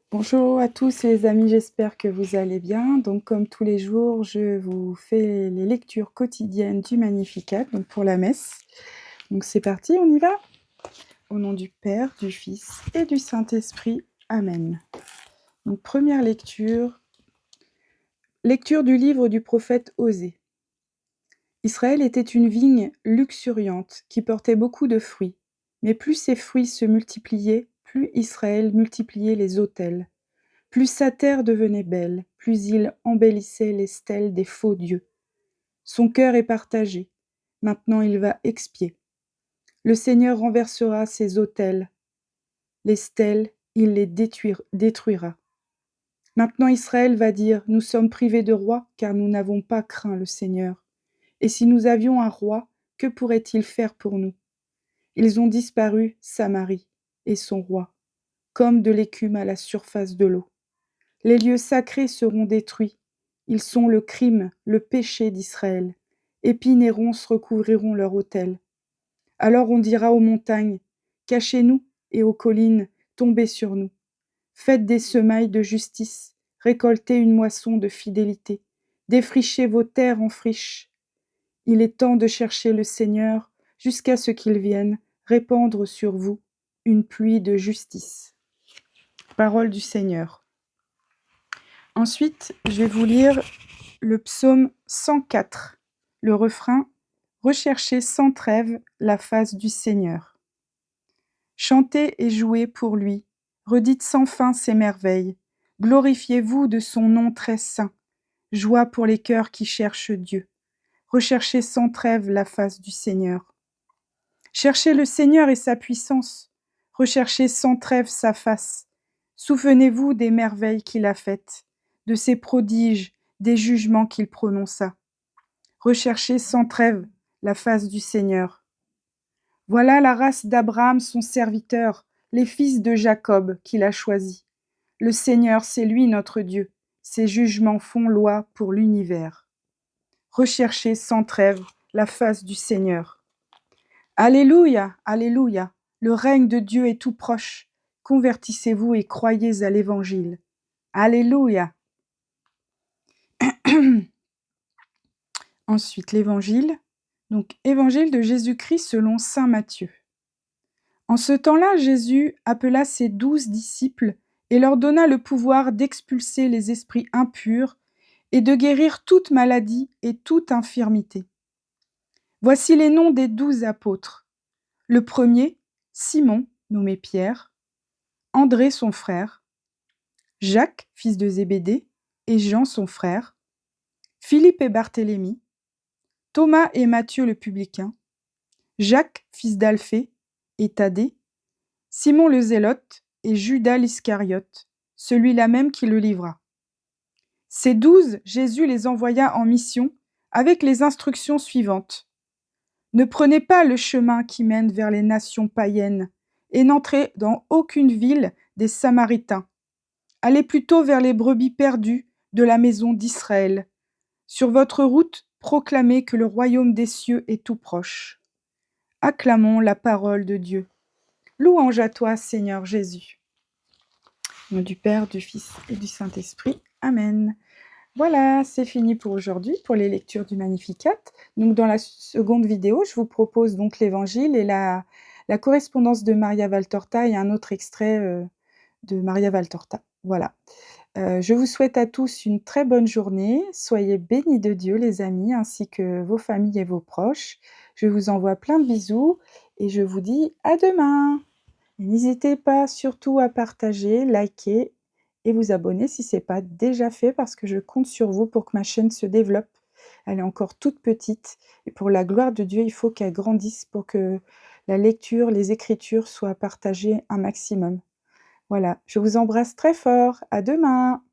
Bonjour à tous les amis, j'espère que vous allez bien. Donc comme tous les jours, je vous fais les lectures quotidiennes du Magnificat, donc pour la messe. Donc c'est parti, on y va? Au nom du Père, du Fils et du Saint-Esprit. Amen. Donc première lecture, lecture du livre du prophète Osée. Israël était une vigne luxuriante qui portait beaucoup de fruits. Mais plus ses fruits se multipliaient, plus Israël multipliait les autels. Plus sa terre devenait belle, plus il embellissait les stèles des faux dieux. Son cœur est partagé. Maintenant il va expier. Le Seigneur renversera ses autels. Les stèles, il les détruira. Maintenant Israël va dire, nous sommes privés de roi, car nous n'avons pas craint le Seigneur. Et si nous avions un roi, que pourrait-il faire pour nous? Ils ont disparu, Samarie et son roi, comme de l'écume à la surface de l'eau. Les lieux sacrés seront détruits. Ils sont le crime, le péché d'Israël. Épines et ronces recouvriront leur autel. Alors on dira aux montagnes, cachez-nous, et aux collines, tombez sur nous. Faites des semailles de justice, récoltez une moisson de fidélité, défrichez vos terres en friche. Il est temps de chercher le Seigneur jusqu'à ce qu'il vienne répandre sur vous une pluie de justice. Parole du Seigneur. Ensuite, je vais vous lire le psaume 104, le refrain « Recherchez sans trêve la face du Seigneur ». Chantez et jouez pour lui, redites sans fin ses merveilles, glorifiez-vous de son nom très saint, joie pour les cœurs qui cherchent Dieu. Recherchez sans trêve la face du Seigneur. Cherchez le Seigneur et sa puissance, recherchez sans trêve sa face. Souvenez-vous des merveilles qu'il a faites, de ses prodiges, des jugements qu'il prononça. Recherchez sans trêve la face du Seigneur. Voilà la race d'Abraham, son serviteur, les fils de Jacob qu'il a choisis. Le Seigneur, c'est lui notre Dieu. Ses jugements font loi pour l'univers. Recherchez sans trêve la face du Seigneur. Alléluia, alléluia, le règne de Dieu est tout proche. Convertissez-vous et croyez à l'Évangile. Alléluia. Ensuite, l'Évangile. Donc, Évangile de Jésus-Christ selon saint Matthieu. En ce temps-là, Jésus appela ses 12 disciples et leur donna le pouvoir d'expulser les esprits impurs et de guérir toute maladie et toute infirmité. Voici les noms des 12 apôtres. Le premier, Simon, nommé Pierre, André son frère, Jacques, fils de Zébédée, et Jean son frère, Philippe et Barthélemy, Thomas et Matthieu le publicain, Jacques, fils d'Alphée, et Thaddée, Simon le Zélote et Judas l'Iscariote, celui-là même qui le livra. Ces 12, Jésus les envoya en mission avec les instructions suivantes. Ne prenez pas le chemin qui mène vers les nations païennes et n'entrez dans aucune ville des Samaritains. Allez plutôt vers les brebis perdues de la maison d'Israël. Sur votre route, proclamez que le royaume des cieux est tout proche. Acclamons la parole de Dieu. Louange à toi, Seigneur Jésus. Au nom du Père, du Fils et du Saint-Esprit. Amen. Voilà, c'est fini pour aujourd'hui, pour les lectures du Magnificat. Donc dans la seconde vidéo, je vous propose donc l'Évangile et la correspondance de Maria Valtorta et un autre extrait de Maria Valtorta. Voilà. Je vous souhaite à tous une très bonne journée. Soyez bénis de Dieu, les amis, ainsi que vos familles et vos proches. Je vous envoie plein de bisous et je vous dis à demain. N'hésitez pas surtout à partager, liker et vous abonner si ce n'est pas déjà fait parce que je compte sur vous pour que ma chaîne se développe. Elle est encore toute petite et pour la gloire de Dieu, il faut qu'elle grandisse pour que la lecture, les écritures soient partagées un maximum. Voilà, je vous embrasse très fort. À demain.